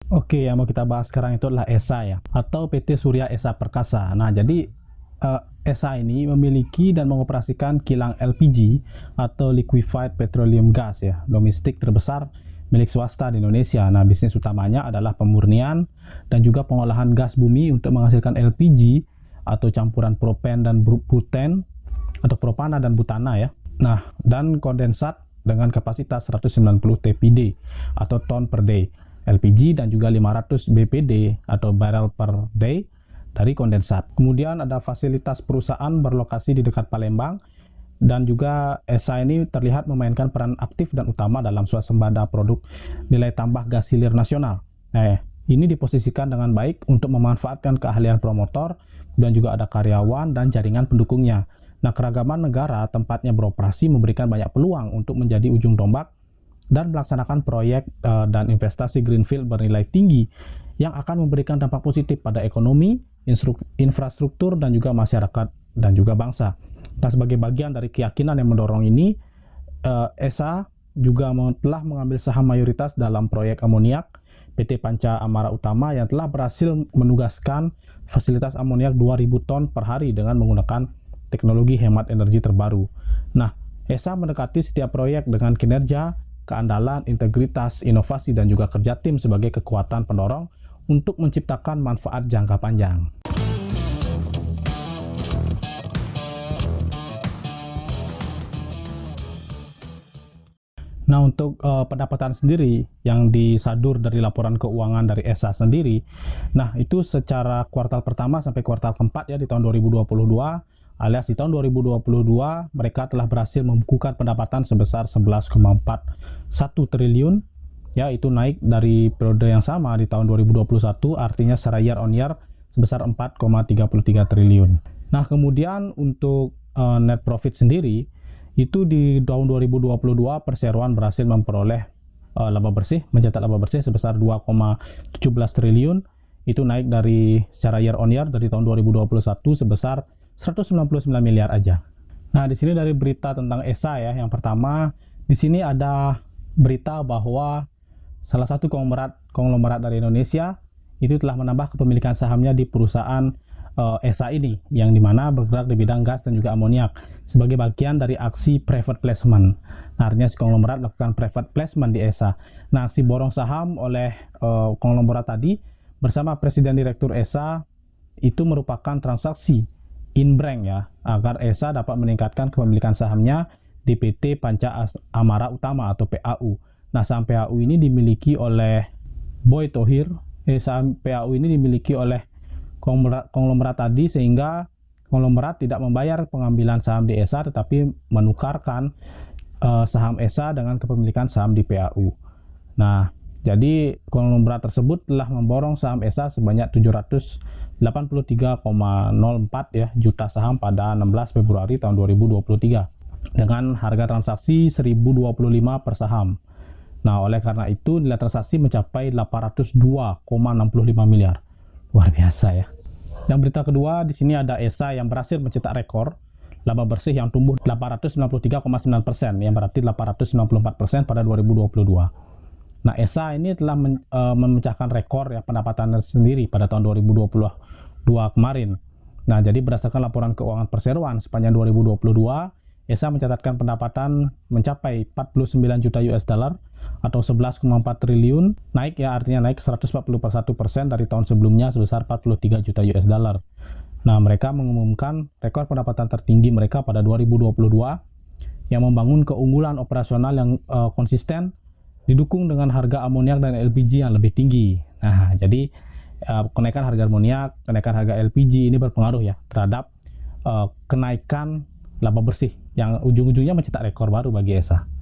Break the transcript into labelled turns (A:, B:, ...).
A: Oke, yang mau kita bahas sekarang itu adalah ESA ya, atau PT Surya Esa Perkasa. Nah, jadi ESA ini memiliki dan mengoperasikan kilang LPG atau Liquefied Petroleum Gas ya, domestik terbesar milik swasta di Indonesia. Nah, bisnis utamanya adalah pemurnian dan juga pengolahan gas bumi untuk menghasilkan LPG atau campuran propen dan buten atau propana dan butana ya. Nah, dan kondensat dengan kapasitas 190 TPD atau ton per day LPG dan juga 500 BPD atau barrel per day dari kondensat. Kemudian ada fasilitas perusahaan berlokasi di dekat Palembang dan juga ESA ini terlihat memainkan peran aktif dan utama dalam swasembada produk nilai tambah gas hilir nasional. Ini diposisikan dengan baik untuk memanfaatkan keahlian promotor dan juga ada karyawan dan jaringan pendukungnya. Nah, keragaman negara tempatnya beroperasi memberikan banyak peluang untuk menjadi ujung tombak dan melaksanakan proyek dan investasi greenfield bernilai tinggi yang akan memberikan dampak positif pada ekonomi, infrastruktur, dan juga masyarakat dan juga bangsa. Nah, sebagai bagian dari keyakinan yang mendorong ini, ESA juga telah mengambil saham mayoritas dalam proyek amoniak PT Panca Amara Utama yang telah berhasil menugaskan fasilitas amoniak 2.000 ton per hari dengan menggunakan teknologi hemat energi terbaru. Nah, ESA mendekati setiap proyek dengan kinerja, keandalan, integritas, inovasi, dan juga kerja tim sebagai kekuatan pendorong untuk menciptakan manfaat jangka panjang. Nah, untuk pendapatan sendiri yang disadur dari laporan keuangan dari ESA sendiri, nah itu secara kuartal pertama sampai kuartal keempat ya di tahun 2022, alias di tahun 2022 mereka telah berhasil membukukan pendapatan sebesar 11,41 triliun ya, itu naik dari periode yang sama di tahun 2021, artinya secara year on year sebesar 4,33 triliun. Nah, kemudian untuk net profit sendiri itu di tahun 2022 perseroan berhasil memperoleh mencetak laba bersih sebesar 2,17 triliun, itu naik dari secara year on year dari tahun 2021 sebesar 199 miliar aja. Nah, di sini dari berita tentang ESA ya, yang pertama di sini ada berita bahwa salah satu konglomerat dari Indonesia itu telah menambah kepemilikan sahamnya di perusahaan ESA ini, yang dimana bergerak di bidang gas dan juga amoniak sebagai bagian dari aksi private placement. Nah, artinya si konglomerat melakukan private placement di ESA. Nah, aksi borong saham oleh konglomerat tadi bersama Presiden Direktur ESA itu merupakan transaksi inbrank ya, agar ESA dapat meningkatkan kepemilikan sahamnya di PT Panca Amara Utama atau PAU. Nah, saham PAU ini dimiliki oleh Boy Thohir. Saham PAU ini dimiliki oleh konglomerat tadi, sehingga konglomerat tidak membayar pengambilan saham di ESA tetapi menukarkan saham ESA dengan kepemilikan saham di PAU. Nah, jadi konglomerat tersebut telah memborong saham ESA sebanyak 783,04 ya juta saham pada 16 Februari tahun 2023 dengan harga transaksi 1.025 per saham. Nah, oleh karena itu nilai transaksi mencapai 802,65 miliar. Luar biasa ya. Yang berita kedua, di sini ada ESA yang berhasil mencetak rekor laba bersih yang tumbuh 893,9%, yang berarti 894% pada 2022. Nah, ESA ini telah memecahkan rekor ya pendapatan sendiri pada tahun 2022 kemarin. Nah, jadi berdasarkan laporan keuangan perseroan sepanjang 2022, ESA mencatatkan pendapatan mencapai 49 juta US dollar atau 11,4 triliun, naik ya, artinya naik 141% dari tahun sebelumnya sebesar 43 juta US dollar. Nah, mereka mengumumkan rekor pendapatan tertinggi mereka pada 2022 yang membangun keunggulan operasional yang konsisten didukung dengan harga amoniak dan LPG yang lebih tinggi. Nah, jadi kenaikan harga amoniak, kenaikan harga LPG ini berpengaruh ya terhadap kenaikan laba bersih yang ujung-ujungnya mencetak rekor baru bagi ESA.